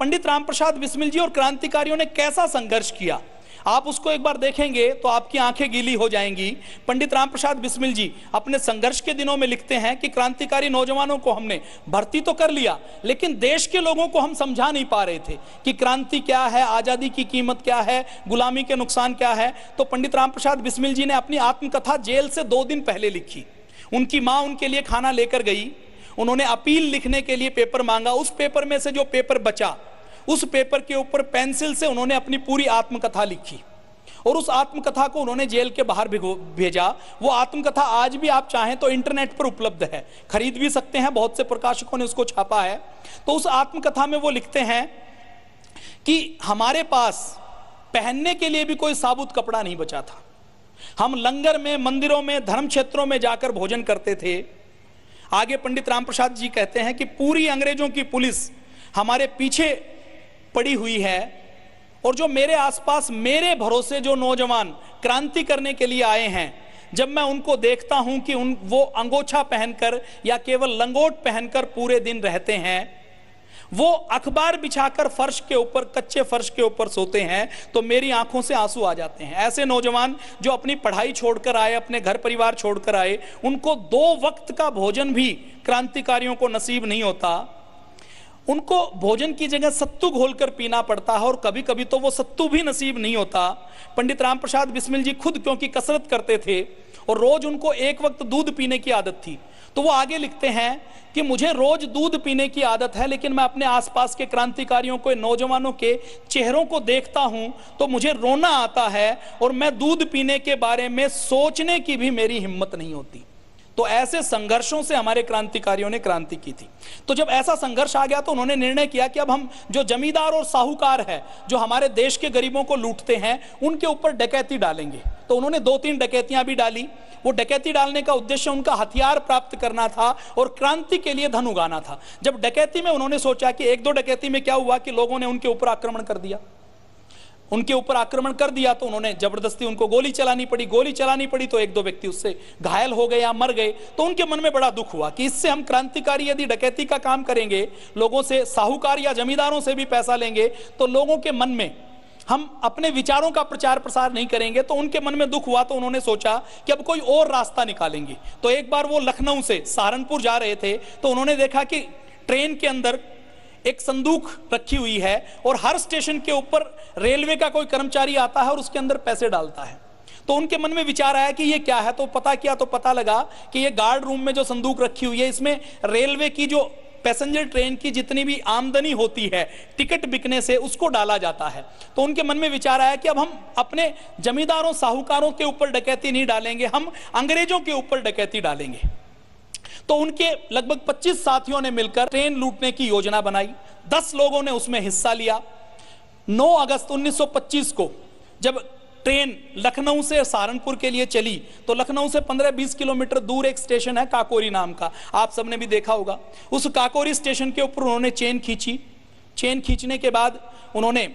पंडित रामप्रसाद बिस्मिल जी और क्रांतिकारियों ने कैसा संघर्ष किया, आप उसको एक बार देखेंगे तो आपकी आंखें गीली हो जाएंगी। पंडित रामप्रसाद बिस्मिल जी अपने संघर्ष के दिनों में लिखते हैं कि क्रांतिकारी नौजवानों को हमने भर्ती तो कर लिया, लेकिन देश के लोगों को हम समझा नहीं पा रहे थे कि क्रांति क्या है, आजादी की कीमत क्या है, गुलामी के नुकसान क्या है। तो पंडित रामप्रसाद बिस्मिल जी ने अपनी आत्मकथा जेल से 2 दिन पहले लिखी। उनकी मां उनके लिए खाना लेकर गई, उन्होंने अपील लिखने के लिए पेपर मांगा, उस पेपर में से जो पेपर बचा उस पेपर के ऊपर पेंसिल से उन्होंने अपनी पूरी आत्मकथा लिखी और उस आत्मकथा को उन्होंने जेल के बाहर भेजा। वो आत्मकथा आज भी आप चाहें तो इंटरनेट पर उपलब्ध है, खरीद भी सकते हैं, बहुत से प्रकाशकों ने उसको छापा है। तो उस आत्मकथा में वो लिखते हैं कि हमारे पास पहनने के लिए भी कोई साबुत कपड़ा नहीं बचा था, हम लंगर में, मंदिरों में, धर्म क्षेत्रों में जाकर भोजन करते थे। आगे पंडित रामप्रसाद जी कहते हैं कि पूरी अंग्रेजों की पुलिस हमारे पीछे पड़ी हुई है और जो मेरे आसपास मेरे भरोसे जो नौजवान क्रांति करने के लिए आए हैं, जब मैं उनको देखता हूं कि वो अंगोछा पहनकर या केवल लंगोट पहनकर पूरे दिन रहते हैं, वो अखबार बिछाकर फर्श के ऊपर, कच्चे फर्श के ऊपर सोते हैं, तो मेरी आंखों से आंसू आ जाते हैं। ऐसे नौजवान जो अपनी पढ़ाई छोड़कर आए, अपने घर परिवार छोड़कर आए, उनको 2 वक्त का भोजन भी क्रांतिकारियों को नसीब नहीं होता। उनको भोजन की जगह सत्तू घोलकर पीना पड़ता है और कभी कभी तो वो सत्तू भी नसीब नहीं होता। पंडित रामप्रसाद बिस्मिल जी खुद क्योंकि कसरत करते थे और रोज उनको एक वक्त दूध पीने की आदत थी, तो वो आगे लिखते हैं कि मुझे रोज दूध पीने की आदत है, लेकिन मैं अपने आसपास के क्रांतिकारियों को, नौजवानों के चेहरों को देखता हूं तो मुझे रोना आता है और मैं दूध पीने के बारे में सोचने की भी मेरी हिम्मत नहीं होती। तो ऐसे संघर्षों से हमारे क्रांतिकारियों ने क्रांति की थी। तो जब ऐसा संघर्ष आ गया तो उन्होंने निर्णय किया कि अब हम जो जमींदार और साहूकार है, जो हमारे देश के गरीबों को लूटते हैं, उनके ऊपर डकैती डालेंगे। तो उन्होंने 2-3 डकैतियां भी डाली। वो डकैती डालने का उद्देश्य उनका हथियार प्राप्त करना था और क्रांति के लिए धन उगाना था। जब डकैती में उन्होंने सोचा कि 1-2 डकैती में क्या हुआ कि लोगों ने उनके ऊपर आक्रमण कर दिया, तो उन्होंने जबरदस्ती उनको गोली चलानी पड़ी तो 1-2 व्यक्ति उससे घायल हो गए या मर गए। तो उनके मन में बड़ा दुख हुआ कि इससे हम क्रांतिकारी यदि डकैती का काम करेंगे, लोगों से, साहूकार या जमींदारों से भी पैसा लेंगे, तो लोगों के मन में हम अपने विचारों का प्रचार प्रसार नहीं करेंगे। तो उनके मन में दुख हुआ, तो उन्होंने सोचा कि अब कोई और रास्ता निकालेंगे। तो एक बार वो लखनऊ से सहारनपुर जा रहे थे, तो उन्होंने देखा कि ट्रेन के अंदर एक संदूक रखी हुई है और हर स्टेशन के ऊपर रेलवे का कोई कर्मचारी आता है और उसके अंदर पैसे डालता है। तो उनके मन में विचार आया कि ये क्या है। तो पता किया तो पता लगा कि ये गार्ड रूम में जो संदूक रखी हुई है, इसमें रेलवे की जो पैसेंजर ट्रेन की जितनी भी आमदनी होती है टिकट बिकने से, उसको डाला जाता है। तो उनके मन में विचार आया कि अब हम अपने जमींदारों, साहूकारों के ऊपर डकैती नहीं डालेंगे, हम अंग्रेजों के ऊपर डकैती डालेंगे। तो उनके लगभग 25 साथियों ने मिलकर ट्रेन लूटने की योजना बनाई। 10 लोगों ने उसमें हिस्सा लिया। 9 अगस्त 1925 को जब ट्रेन लखनऊ से सहारनपुर के लिए चली, तो लखनऊ से 15-20 किलोमीटर दूर एक स्टेशन है काकोरी नाम का, आप सबने भी देखा होगा। उस काकोरी स्टेशन के ऊपर उन्होंने चेन खींची। चेन खींचने के बाद उन्होंने,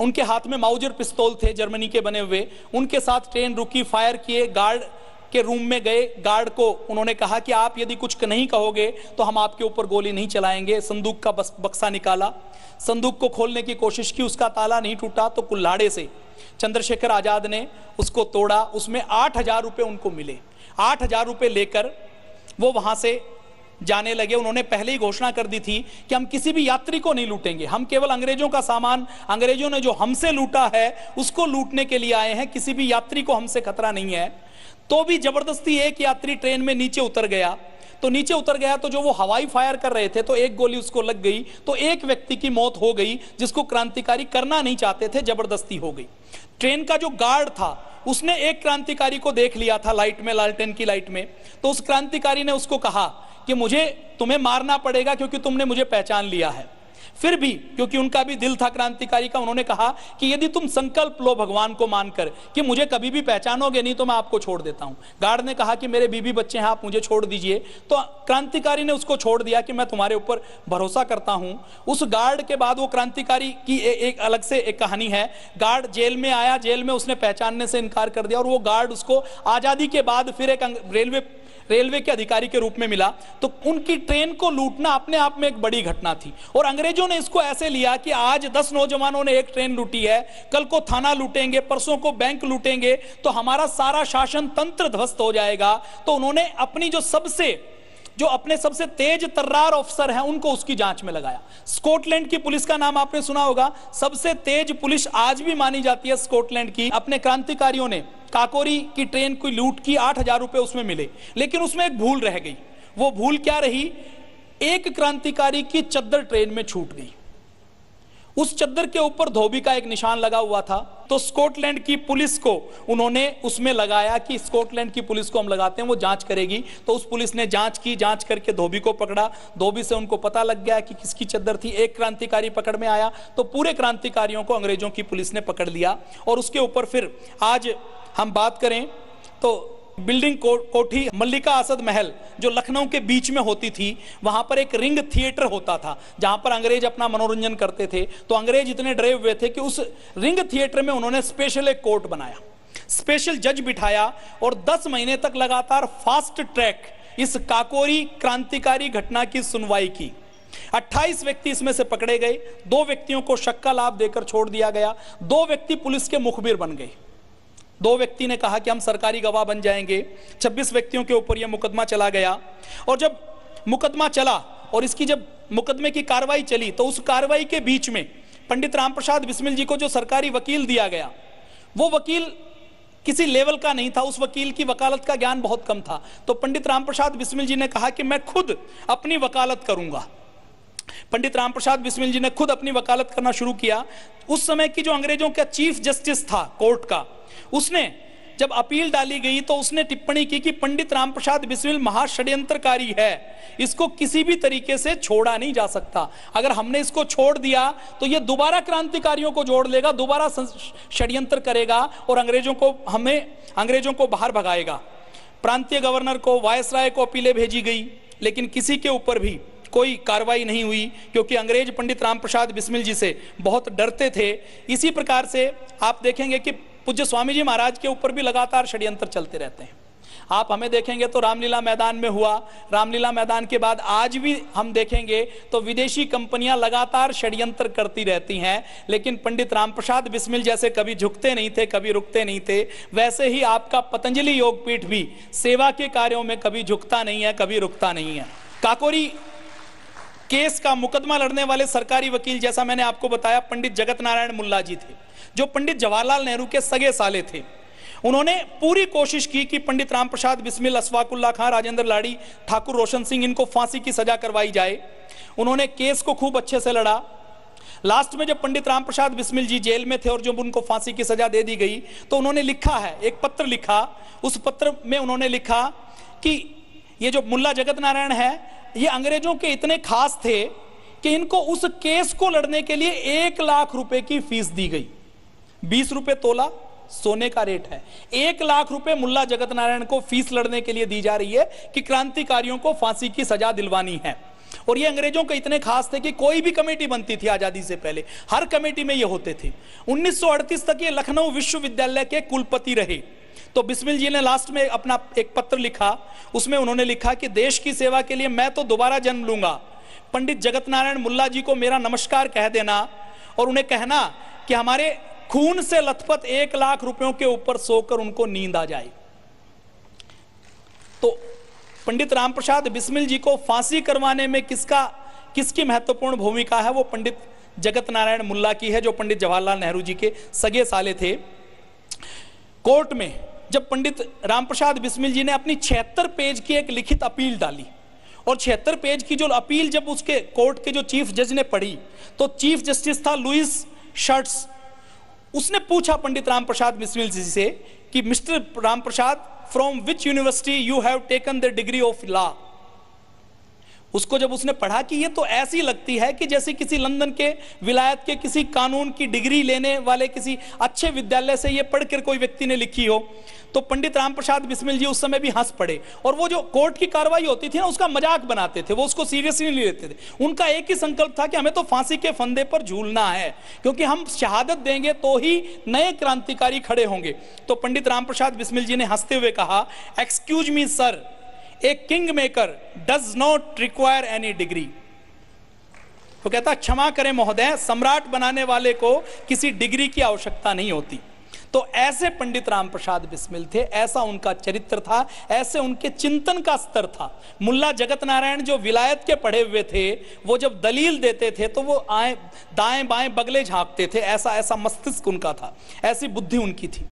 उनके हाथ में माउजर पिस्तौल थे जर्मनी के बने हुए, उनके साथ ट्रेन रुकी, फायर किए, गार्ड के रूम में गए, गार्ड को उन्होंने कहा कि आप यदि कुछ नहीं कहोगे तो हम आपके ऊपर गोली नहीं चलाएंगे। संदूक का बक्सा निकाला, संदूक को खोलने की कोशिश की, उसका ताला नहीं टूटा, तो कुल्हाड़े से चंद्रशेखर आजाद ने उसको तोड़ा। उसमें 8,000 रुपए उनको मिले। 8,000 रुपए लेकर वो वहां से जाने लगे। उन्होंने पहले ही घोषणा कर दी थी कि हम किसी भी यात्री को नहीं लूटेंगे, हम केवल अंग्रेजों का सामान, अंग्रेजों ने जो हमसे लूटा है उसको लूटने के लिए आए हैं, किसी भी यात्री को हमसे खतरा नहीं है। तो भी जबरदस्ती एक यात्री ट्रेन में नीचे उतर गया। तो जो वो हवाई फायर कर रहे थे, तो एक गोली उसको लग गई, तो एक व्यक्ति की मौत हो गई जिसको क्रांतिकारी करना नहीं चाहते थे, जबरदस्ती हो गई। ट्रेन का जो गार्ड था उसने एक क्रांतिकारी को देख लिया था लाइट में, लालटेन की लाइट में। तो उस क्रांतिकारी ने उसको कहा कि मुझे तुम्हें मारना पड़ेगा क्योंकि तुमने मुझे पहचान लिया है। फिर भी क्योंकि उनका भी दिल था क्रांतिकारी का, उन्होंने कहा कि यदि तुम संकल्प लो भगवान को मानकर कि मुझे कभी भी पहचानोगे नहीं तो मैं आपको छोड़ देता हूं। गार्ड ने कहा कि मेरे बीवी बच्चे हैं, आप मुझे छोड़ दीजिए। तो क्रांतिकारी ने उसको छोड़ दिया कि मैं तुम्हारे ऊपर भरोसा करता हूं। उस गार्ड के बाद वो क्रांतिकारी की एक अलग से एक कहानी है। गार्ड जेल में आया, जेल में उसने पहचानने से इनकार कर दिया और वो गार्ड उसको आजादी के बाद फिर एक रेलवे के अधिकारी के रूप में मिला। तो उनकी ट्रेन को लूटना अपने आप में एक बड़ी घटना थी और अंग्रेजों अंग्रेजों ने इसको ऐसे लिया कि आज 10 नौजवानों ने एक ट्रेन लूटी है, कल को थाना लूटेंगे, परसों को बैंक लूटेंगे, तो हमारा सारा शासन तंत्र ध्वस्त हो जाएगा। तो उन्होंने अपनी जो अपने सबसे तेज तर्रार ऑफिसर हैं उनको उसकी जांच में लगाया। स्कॉटलैंड की पुलिस का नाम आपने सुना होगा, सबसे तेज पुलिस आज भी मानी जाती है स्कॉटलैंड की। अपने क्रांतिकारियों ने काकोरी की ट्रेन की लूट की, 8,000 रुपए उसमें मिले, लेकिन उसमें एक भूल रह गई। वो भूल क्या रही? एक क्रांतिकारी की चद्दर ट्रेन में छूट गई। उस चद्दर के ऊपर धोबी का एक निशान लगा हुआ था, तो स्कॉटलैंड की पुलिस को उन्होंने उसमें लगाया कि स्कॉटलैंड की पुलिस को हम लगाते हैं, वो जांच करेगी। तो उस पुलिस ने जांच की, जांच करके धोबी को पकड़ा। धोबी से उनको पता लग गया कि किसकी चद्दर थी। एक क्रांतिकारी पकड़ में आया तो पूरे क्रांतिकारियों को अंग्रेजों की पुलिस ने पकड़ लिया। और उसके ऊपर फिर आज हम बात करें तो बिल्डिंग कोठी मल्लिका असद महल जो लखनऊ के बीच में होती थी, वहां पर एक रिंग थिएटर होता था जहां पर अंग्रेज अपना मनोरंजन करते थे। तो अंग्रेज इतने डरे हुए थे कि उस रिंग थिएटर में उन्होंने स्पेशल एक कोर्ट बनाया, स्पेशल जज बिठाया और 10 महीने तक लगातार फास्ट ट्रैक इस काकोरी क्रांतिकारी घटना की सुनवाई की। 28 व्यक्ति इसमें से पकड़े गए, 2 व्यक्तियों को शक का लाभ देकर छोड़ दिया गया, 2 व्यक्ति पुलिस के मुखबिर बन गए। 2 व्यक्ति ने कहा कि हम सरकारी गवाह बन जाएंगे। 26 व्यक्तियों के ऊपर यह मुकदमा चला गया। और जब मुकदमा चला और इसकी जब मुकदमे की कार्रवाई चली, तो उस कार्रवाई के बीच में पंडित रामप्रसाद बिस्मिल जी को जो सरकारी वकील दिया गया, वो वकील किसी लेवल का नहीं था, उस वकील की वकालत का ज्ञान बहुत कम था। तो पंडित रामप्रसाद बिस्मिल जी ने कहा कि मैं खुद अपनी वकालत करूंगा। पंडित रामप्रसाद बिस्मिल जी ने खुद अपनी वकालत करना शुरू किया। उस समय की जो अंग्रेजों का चीफ जस्टिस था कोर्ट का, उसने जब अपील डाली गई तो उसने टिप्पणी की कि पंडित रामप्रसाद बिस्मिल महाषड्यंत्रकारी है, इसको किसी भी तरीके से छोड़ा नहीं जा सकता। अगर हमने इसको छोड़ दिया तो यह दोबारा क्रांतिकारियों को जोड़ लेगा, दोबारा षड्यंत्र करेगा और अंग्रेजों को बाहर भगाएगा। प्रांतीय गवर्नर को, वायसराय को अपीलें भेजी गई, लेकिन किसी के ऊपर भी कोई कार्रवाई नहीं हुई, क्योंकि अंग्रेज पंडित रामप्रसाद बिस्मिल जी से बहुत डरते थे। इसी प्रकार से आप देखेंगे कि पूज्य स्वामी जी महाराज के ऊपर भी लगातार षड्यंत्र चलते रहते हैं। आप हमें देखेंगे तो रामलीला मैदान में हुआ, रामलीला मैदान के बाद आज भी हम देखेंगे तो विदेशी कंपनियां लगातार षड्यंत्र करती रहती हैं, लेकिन पंडित रामप्रसाद बिस्मिल जैसे कभी झुकते नहीं थे, कभी रुकते नहीं थे। वैसे ही आपका पतंजलि योगपीठ भी सेवा के कार्यों में कभी झुकता नहीं है, कभी रुकता नहीं है। काकोरी केस का मुकदमा लड़ने वाले सरकारी वकील, जैसा मैंने आपको बताया, पंडित जगत नारायण मुल्ला जी थे, जो पंडित जवाहरलाल नेहरू के सगे साले थे। उन्होंने पूरी कोशिश की कि पंडित रामप्रसाद बिस्मिल, अशफाकुल्ला खां, राजेंद्र लाड़ी, ठाकुर रोशन सिंह, इनको फांसी की सजा करवाई जाए। उन्होंने केस को खूब अच्छे से लड़ा। लास्ट में जब पंडित रामप्रसाद बिस्मिल जी जेल में थे और जब उनको फांसी की सजा दे दी गई, तो उन्होंने लिखा है, एक पत्र लिखा। उस पत्र में उन्होंने लिखा कि ये जो मुल्ला जगत नारायण है, ये अंग्रेजों के इतने खास थे कि इनको उस केस को लड़ने के लिए 1 लाख रुपए की फीस दी गई। 20 रुपए तोला सोने का रेट है। 1 लाख रुपए मुल्ला जगत नारायण को फीस लड़ने के लिए दी जा रही है कि क्रांतिकारियों को फांसी की सजा दिलवानी है। और ये अंग्रेजों के इतने खास थे कि कोई भी कमेटी बनती थी आजादी से पहले, हर कमेटी में ये होते थे। 1938 तक ये लखनऊ विश्वविद्यालय के कुलपति रहे। तो बिस्मिल जी ने लास्ट में अपना एक पत्र लिखा, उसमें उन्होंने लिखा कि देश की सेवा के लिए मैं तो दोबारा जन्म लूंगा। पंडित जगत नारायण मुल्ला जी को मेरा नमस्कार कह देना और उन्हें कहना कि हमारे खून से लथपथ 1 लाख रुपयों के ऊपर सोकर उनको नींद आ जाए। तो पंडित रामप्रसाद बिस्मिल जी को फांसी करवाने में किसकी महत्वपूर्ण भूमिका है, वो पंडित जगत नारायण मुल्ला की है, जो पंडित जवाहरलाल नेहरू जी के सगे साले थे। कोर्ट में जब पंडित रामप्रसाद बिस्मिल जी ने अपनी 76 पेज की एक लिखित अपील डाली, और 76 पेज की जो अपील जब उसके कोर्ट के जो चीफ जज ने पढ़ी, तो चीफ जस्टिस था लुइस शर्ट्स। उसने पूछा पंडित रामप्रसाद बिस्मिल जी से कि mister Ramprasad, from which university you have taken the degree of law. उसको जब उसने पढ़ा कि ये तो ऐसी लगती है कि जैसे किसी लंदन के विलायत के किसी कानून की डिग्री लेने वाले किसी अच्छे विद्यालय से ये पढ़कर कोई व्यक्ति ने लिखी हो, तो पंडित रामप्रसाद बिस्मिल जी उस समय भी हंस पड़े। और वो जो कोर्ट की कार्रवाई होती थी ना, उसका मजाक बनाते थे, वो उसको सीरियसली नहीं लेते थे। उनका एक ही संकल्प था कि हमें तो फांसी के फंदे पर झूलना है, क्योंकि हम शहादत देंगे तो ही नए क्रांतिकारी खड़े होंगे। तो पंडित रामप्रसाद बिस्मिल जी ने हंसते हुए कहा, excuse me sir, A kingmaker does not require any degree. वो कहता क्षमा करें महोदय, सम्राट बनाने वाले को किसी डिग्री की आवश्यकता नहीं होती। तो ऐसे पंडित राम प्रसाद बिस्मिल थे, ऐसा उनका चरित्र था, ऐसे उनके चिंतन का स्तर था। मुल्ला जगत नारायण जो विलायत के पढ़े हुए थे, वो जब दलील देते थे तो वो दाएं बाएं बगले झांकते थे, ऐसा ऐसा मस्तिष्क उनका था, ऐसी बुद्धि उनकी थी।